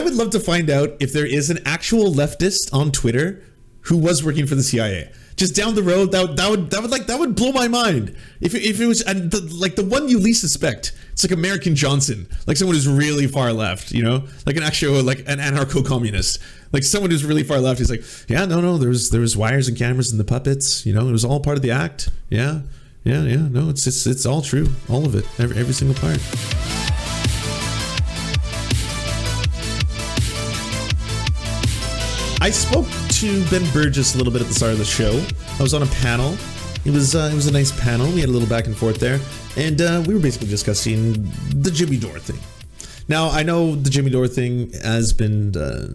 would love to find out if there is an actual leftist on Twitter who was working for the CIA. Just down the road, that would blow my mind. If it was the one you least suspect, it's like American Johnson, like someone who's really far left, like an actual like an anarcho-communist, like someone who's really far left. He's like, yeah, no, there was wires and cameras and the puppets, it was all part of the act. Yeah, no, it's all true, all of it, every single part. I spoke to Ben Burgess a little bit at the start of the show. I was on a panel. It was a nice panel. We had a little back and forth there, and we were basically discussing the Jimmy Dore thing. Now, I know the Jimmy Dore thing has been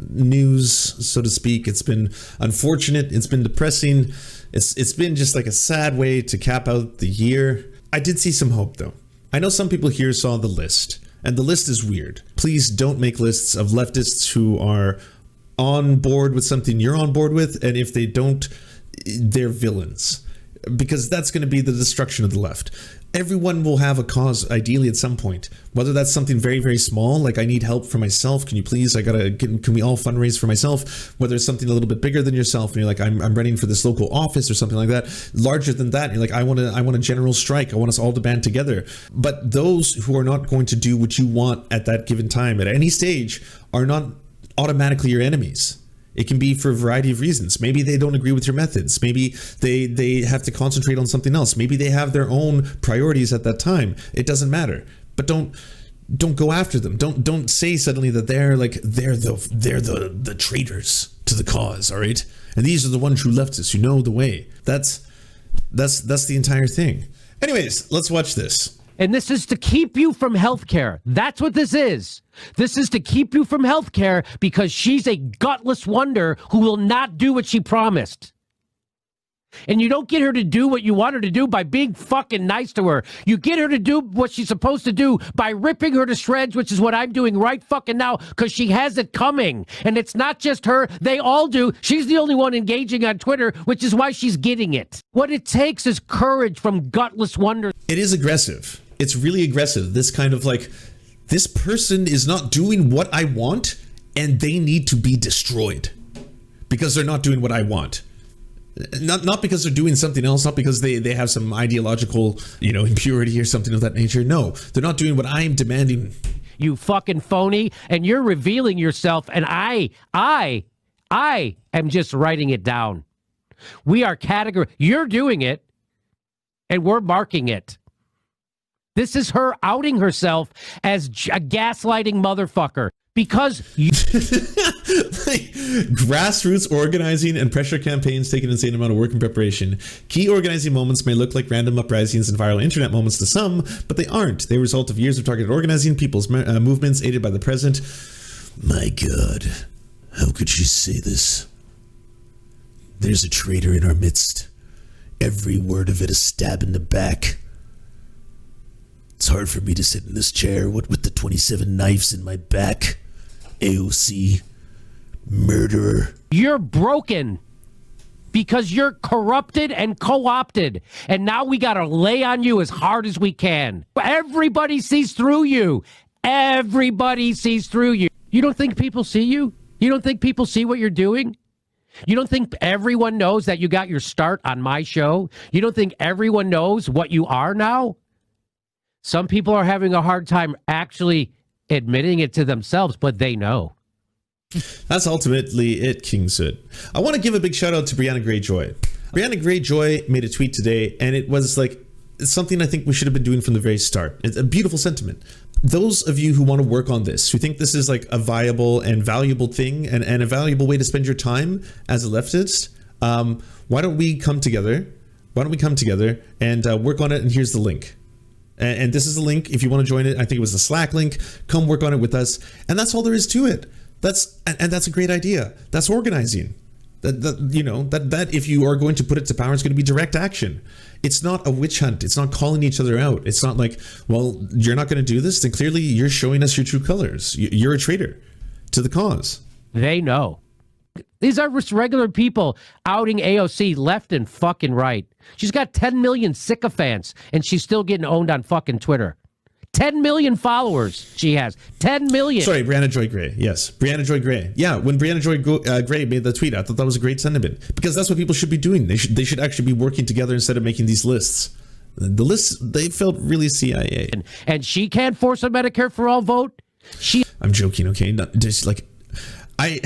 news, so to speak. It's been unfortunate. It's been depressing. It's been just like a sad way to cap out the year. I did see some hope, though. I know some people here saw the list, and the list is weird. Please don't make lists of leftists who are on board with something you're on board with, and if they don't, they're villains, because that's going to be the destruction of the left. Everyone will have a cause, ideally, at some point, whether that's something very, very small, like I need help for myself, can you please, can we all fundraise for myself? Whether it's something a little bit bigger than yourself, and you're like, I'm running for this local office or something like that. Larger than that, you're like, I want a general strike, I want us all to band together. But those who are not going to do what you want at that given time, at any stage, are not automatically your enemies. It can be for a variety of reasons. Maybe they don't agree with your methods. Maybe they have to concentrate on something else. Maybe they have their own priorities at that time. It doesn't matter. But don't go after them. Don't say suddenly that they're the traitors to the cause, all right? And these are the one true leftists who know the way. That's the entire thing. Anyways, let's watch this. And this is to keep you from healthcare. That's what this is. This is to keep you from healthcare because she's a gutless wonder who will not do what she promised. And you don't get her to do what you want her to do by being fucking nice to her. You get her to do what she's supposed to do by ripping her to shreds, which is what I'm doing right fucking now, because she has it coming. And it's not just her. They all do. She's the only one engaging on Twitter, which is why she's getting it. What it takes is courage from gutless wonder. It is aggressive. It's really aggressive. This kind of like, this person is not doing what I want and they need to be destroyed because they're not doing what I want. Not because they're doing something else, not because they have some ideological, impurity or something of that nature. No, they're not doing what I am demanding. You fucking phony, and you're revealing yourself, and I am just writing it down. We are you're doing it, and we're marking it. This is her outing herself as a gaslighting motherfucker because grassroots organizing and pressure campaigns take an insane amount of work and preparation. Key organizing moments may look like random uprisings and viral internet moments to some, but they aren't. They result of years of targeted organizing, people's movements aided by the present. My God, how could she say this? There's a traitor in our midst. Every word of it a stab in the back. It's hard for me to sit in this chair, what with the 27 knives in my back. AOC, murderer. You're broken because you're corrupted and co-opted. And now we got to lay on you as hard as we can. Everybody sees through you. Everybody sees through you. You don't think people see you? You don't think people see what you're doing? You don't think everyone knows that you got your start on my show? You don't think everyone knows what you are now? Some people are having a hard time actually admitting it to themselves, but they know. That's ultimately it, King Soot. I want to give a big shout out to Brianna Gray Joy. Brianna Gray Joy made a tweet today, and it was like, it's something I think we should have been doing from the very start. It's a beautiful sentiment. Those of you who want to work on this, who think this is like a viable and valuable thing and a valuable way to spend your time as a leftist, why don't we come together? Why don't we come together and work on it? And here's the link. And this is the link if you want to join it. I think it was the Slack link. Come work on it with us. And that's all there is to it. That's a great idea. That's organizing. That if you are going to put it to power, it's going to be direct action. It's not a witch hunt. It's not calling each other out. It's not like, well, you're not going to do this, then clearly you're showing us your true colors. You're a traitor to the cause. They know. These are just regular people outing AOC left and fucking right. She's got 10 million sycophants, and she's still getting owned on fucking Twitter. 10 million followers she has. 10 million. Sorry, Brianna Joy Gray. Yes, Brianna Joy Gray. Yeah, when Brianna Joy Gray made the tweet, I thought that was a great sentiment because that's what people should be doing. They should actually be working together instead of making these lists. The lists, they felt really CIA. And she can't force a Medicare for all vote. I'm joking, okay? Not just like I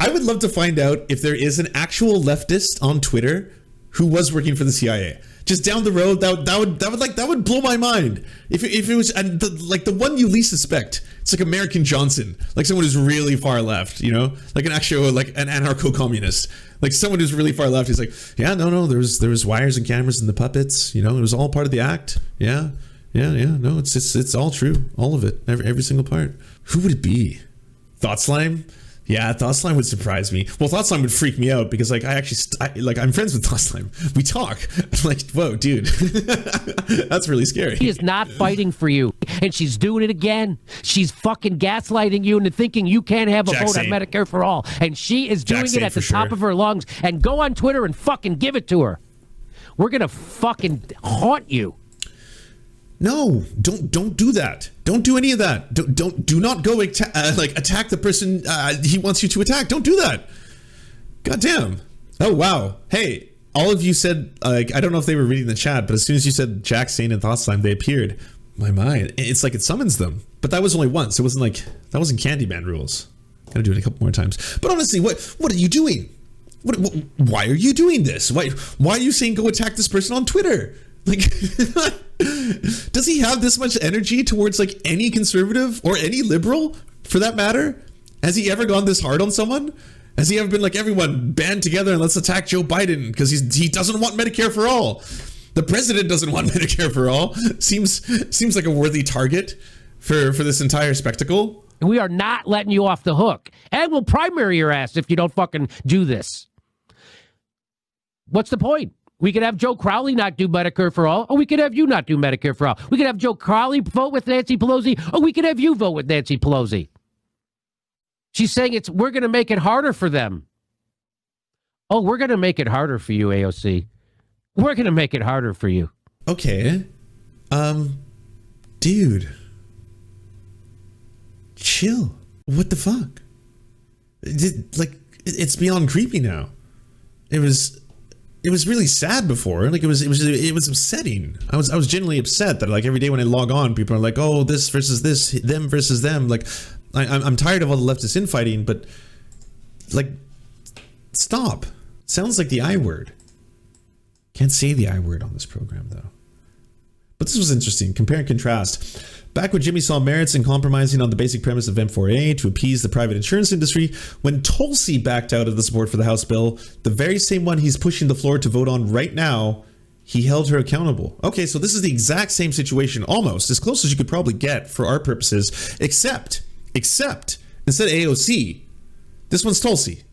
would love to find out if there is an actual leftist on Twitter who was working for the CIA. Just down the road, that would blow my mind. If it was the one you least suspect, it's like American Johnson, like someone who's really far left, you know, like an actual like an anarcho-communist, like someone who's really far left. He's like, yeah, no, there was wires and cameras and the puppets, you know, it was all part of the act. Yeah, no, it's all true, all of it, every single part. Who would it be? Thought Slime? Yeah, Thought Slime would surprise me. Well, Thought Slime would freak me out because, like, I'm friends with Thought Slime. We talk. I'm like, whoa, dude, that's really scary. She is not fighting for you, and she's doing it again. She's fucking gaslighting you into thinking you can't have a vote on Medicare for all, and she is doing it at the top of her lungs. And go on Twitter and fucking give it to her. We're gonna fucking haunt you. No, don't do that. Don't do any of that. Do not go attack the person he wants you to attack. Don't do that. God damn. Oh wow. Hey, all of you said I don't know if they were reading the chat, but as soon as you said Jack Sane and Thought Slime, they appeared. My mind. It's like it summons them. But that was only once. It wasn't like that wasn't Candyman rules. Gotta do it a couple more times. But honestly, what are you doing? Why are you doing this? Why are you saying go attack this person on Twitter? Like, does he have this much energy towards like any conservative or any liberal for that matter? Has he ever gone this hard on someone? Has he ever been like, everyone band together and let's attack Joe Biden because he doesn't want Medicare for all? The president doesn't want Medicare for all. Seems like a worthy target for this entire spectacle. We are not letting you off the hook, and we'll primary your ass if you don't fucking do this. What's the point? We could have Joe Crowley not do Medicare for all, or we could have you not do Medicare for all. We could have Joe Crowley vote with Nancy Pelosi, or we could have you vote with Nancy Pelosi. She's saying we're going to make it harder for them. Oh, we're going to make it harder for you, AOC. We're going to make it harder for you. Okay. Dude. Chill. What the fuck? It's beyond creepy now. It was really sad before. Like it was upsetting. I was genuinely upset that like every day when I log on, people are like, oh, this versus this, them versus them. Like I'm tired of all the leftist infighting, but like stop. Sounds like the I word. Can't say the I word on this program though. But this was interesting. Compare and contrast. Back when Jimmy saw merits in compromising on the basic premise of M4A to appease the private insurance industry, when Tulsi backed out of the support for the House bill, the very same one he's pushing the floor to vote on right now, he held her accountable. Okay, so this is the exact same situation, almost as close as you could probably get for our purposes, except instead of AOC, this one's Tulsi.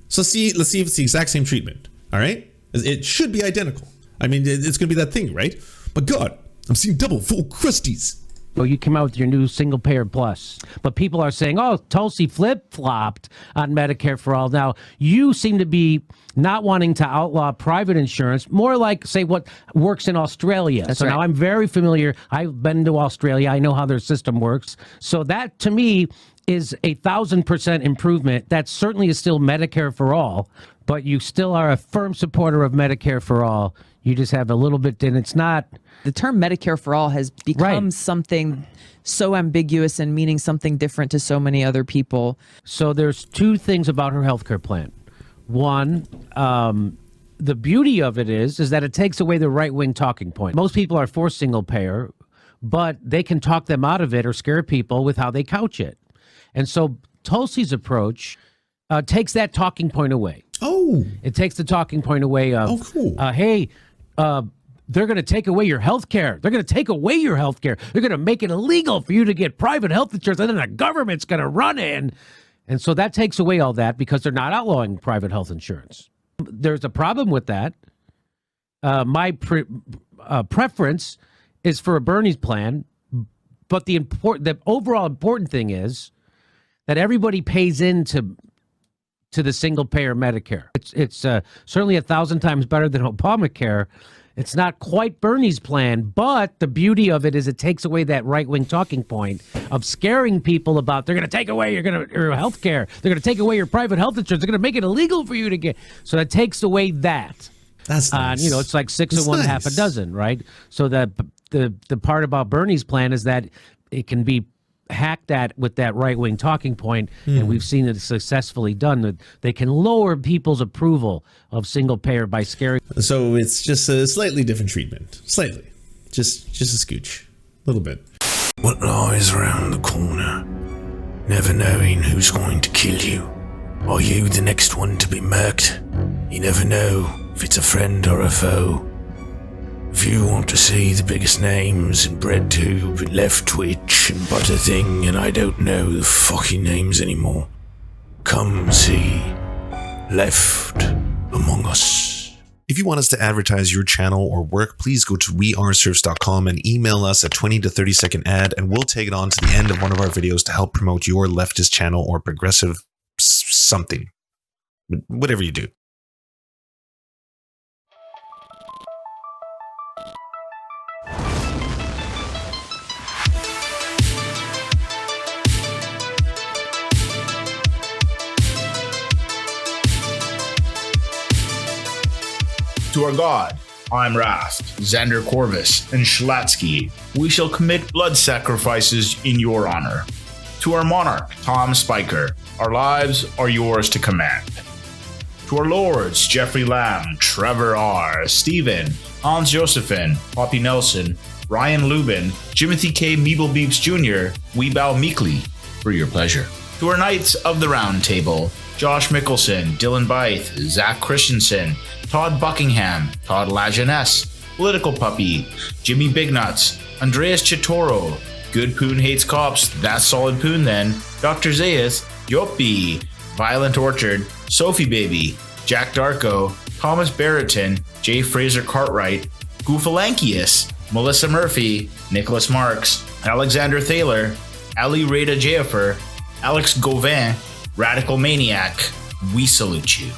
So let's see if it's the exact same treatment. All right, it should be identical. I mean, it's going to be that thing, right? But God, I'm seeing double full crusties. Well, you came out with your new single payer plus, but people are saying, oh, Tulsi flip-flopped on Medicare for all. Now, you seem to be not wanting to outlaw private insurance, more like, say, what works in Australia. That's so right. Now I'm very familiar. I've been to Australia. I know how their system works. So that, to me, is 1,000% improvement. That certainly is still Medicare for all, but you still are a firm supporter of Medicare for all. You just have a little bit, and it's not... The term Medicare for all has become something so ambiguous and meaning something different to so many other people. So there's two things about her healthcare plan. One, the beauty of it is that it takes away the right-wing talking point. Most people are for single payer, but they can talk them out of it or scare people with how they couch it. And so Tulsi's approach takes that talking point away. Oh. It takes the talking point away of, cool. Hey, they're going to take away your health care. They're going to take away your health care. They're going to make it illegal for you to get private health insurance, and then the government's going to run in. And so that takes away all that because they're not outlawing private health insurance. There's a problem with that. My preference is for a Bernie's plan, but the overall important thing is that everybody pays into the single payer Medicare. It's certainly 1,000 times better than Obamacare. It's not quite Bernie's plan, but the beauty of it is it takes away that right-wing talking point of scaring people about they're going to take away your health care. They're going to take away your private health insurance. They're going to make it illegal for you to get. So that takes away that. That's nice. It's like 6 of one, nice. half a dozen, right? So the part about Bernie's plan is that it can be hacked at with that right-wing talking point, and we've seen it successfully done. That they can lower people's approval of single-payer by scaring. So it's just a slightly different treatment. Slightly. Just a scooch. A little bit. What lies around the corner? Never knowing who's going to kill you. Are you the next one to be murked? You never know if it's a friend or a foe. If you want to see the biggest names in BreadTube and Left Twitch and Butterthing, and I don't know the fucking names anymore, come see Left Among Us. If you want us to advertise your channel or work, please go to weareserfs.com and email us a 20 to 30 second ad, and we'll take it on to the end of one of our videos to help promote your leftist channel or progressive something. Whatever you do. To our God, I'm Raft, Xander Corvus, and Schlatsky, we shall commit blood sacrifices in your honor. To our monarch, Tom Spiker, our lives are yours to command. To our lords, Jeffrey Lamb, Trevor R., Stephen, Hans Josephine, Poppy Nelson, Ryan Lubin, Jimothy K. Meeblebeeps Jr., we bow meekly for your pleasure. To our knights of the round table, Josh Mickelson, Dylan Bythe, Zach Christensen, Todd Buckingham, Todd Lajeunesse, Political Puppy, Jimmy Bignuts, Andreas Chitoro, Good Poon Hates Cops, That's Solid Poon Then, Dr. Zayas, Yoppy, Violent Orchard, Sophie Baby, Jack Darko, Thomas Barretton, J. Fraser Cartwright, Goofalankius, Melissa Murphy, Nicholas Marks, Alexander Thaler, Ali Rada Jaffer, Alex Gauvin, Radical Maniac, we salute you.